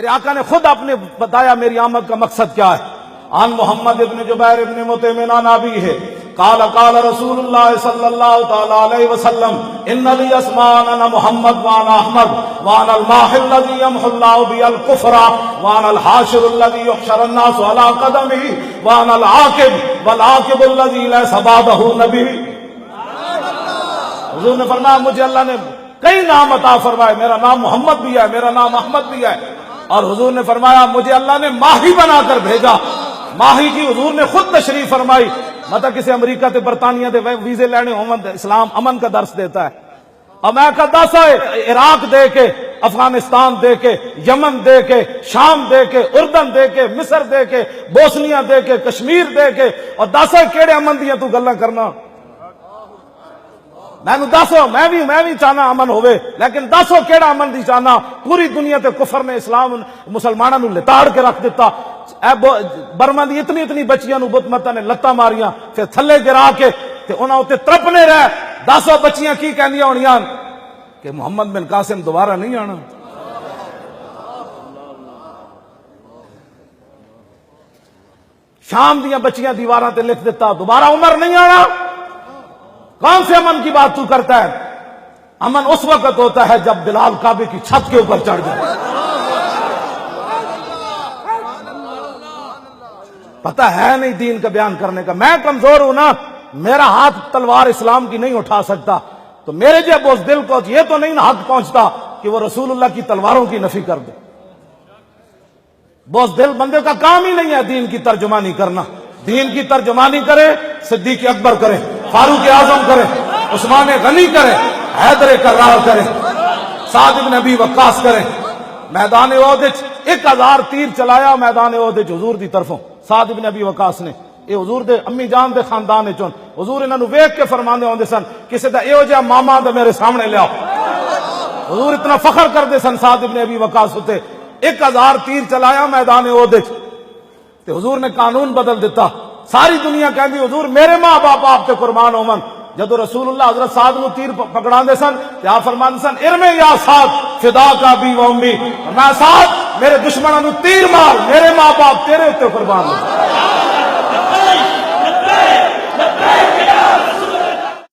میرے آقا نے خود آپ نے بتایا میری آمد کا مقصد کیا ہے. عن محمد ابن جبیر ابن مطعم عن ابیہ قال قال رسول اللہ صلی اللہ تعالی علیہ وسلم ان لی اسماء انا محمد وانا احمد وانا الماحی الذی یمحو اللہ بی الکفر وانا الحاشر الذی یحشر الناس علی قدمہ وانا العاقب والعاقب الذی لیس بعدہ نبی. حضور نے فرمایا مجھے اللہ نے کئی نام عطا فرمائے، میرا نام محمد بھی ہے، میرا نام احمد بھی ہے، اور حضور نے فرمایا مجھے اللہ نے ماہی بنا کر بھیجا. ماہی کی حضور نے خود تشریف فرمائی. مطلب کسی امریکہ تے برطانیہ دے ویزے لینے ہون اسلام امن کا درس دیتا ہے. اور میں کہتا سا عراق دے کے، افغانستان دے کے، یمن دے کے، شام دے کے، اردن دے کے، مصر دے کے، بوسنیا دے کے، کشمیر دے کے، اور دسا کیڑے امن دیاں تو گلاں کرنا. میں دسو میں بھی چاہنا امن ہوئے، لیکن دسو کیڑا امن دی چاہنا. پوری دنیا تے کفر نے اسلام مسلمانوں نو لتاڑ کے رکھ دیتا. برما دی اتنی بچیاں نو بت متا نے لتاں ماریاں، پھر تھلے گرا کے تے انہاں اوتے ترپنے رہ. دسو بچیاں کی کہندیاں ہونیاں کہ محمد بن قاسم دوبارہ نہیں آنا. شام دیاں بچیاں دیواراں تے لکھ دیتا دوبارہ عمر نہیں آنا. کون سے امن کی بات تو کرتا ہے؟ امن اس وقت ہوتا ہے جب بلال کعبے کی چھت کے اوپر چڑھ جائے. پتہ ہے نہیں دین کا بیان کرنے کا. میں کمزور ہوں نا، میرا ہاتھ تلوار اسلام کی نہیں اٹھا سکتا، تو میرے جب اس دل کو یہ تو نہیں حق پہنچتا کہ وہ رسول اللہ کی تلواروں کی نفی کر دے. بوس دل بندے کا کام ہی نہیں ہے دین کی ترجمانی کرنا. دین کی ترجمانی کرے صدیق اکبر کرے، فاروق اعظم کرے، عثمان غنی کرے، حیدر کرار کرے، سعد بن ابی وقاص کرے. میدان احد 1000 تیر چلایا میدان احد حضور دی طرفوں سعد بن ابی وقاص نے. یہ حضور دے امی جان دے خاندان چون حضور انہاں نو ویکھ کے فرماندے ہوندے سن کسے دا ایہو جہا ماما تے میرے سامنے لیاؤ. حضور اتنا فخر کردے سن سعد بن ابی وقاص ہوتے. 1000 تیر چلایا میدان احد تے حضور نے قانون بدل دیتا. ساری دنیا کہندی حضور میرے ماں باپ آپ تے قربان ہوون. جدو رسول اللہ حضرت سعد نو تیر پکڑاندے سن تے آپ فرماندے سن ارمے یا سعد فدا کا بھی و امی. میں سعد میرے دشمناں نو تیر مار، میرے ماں باپ تیرے تے قربان ہو.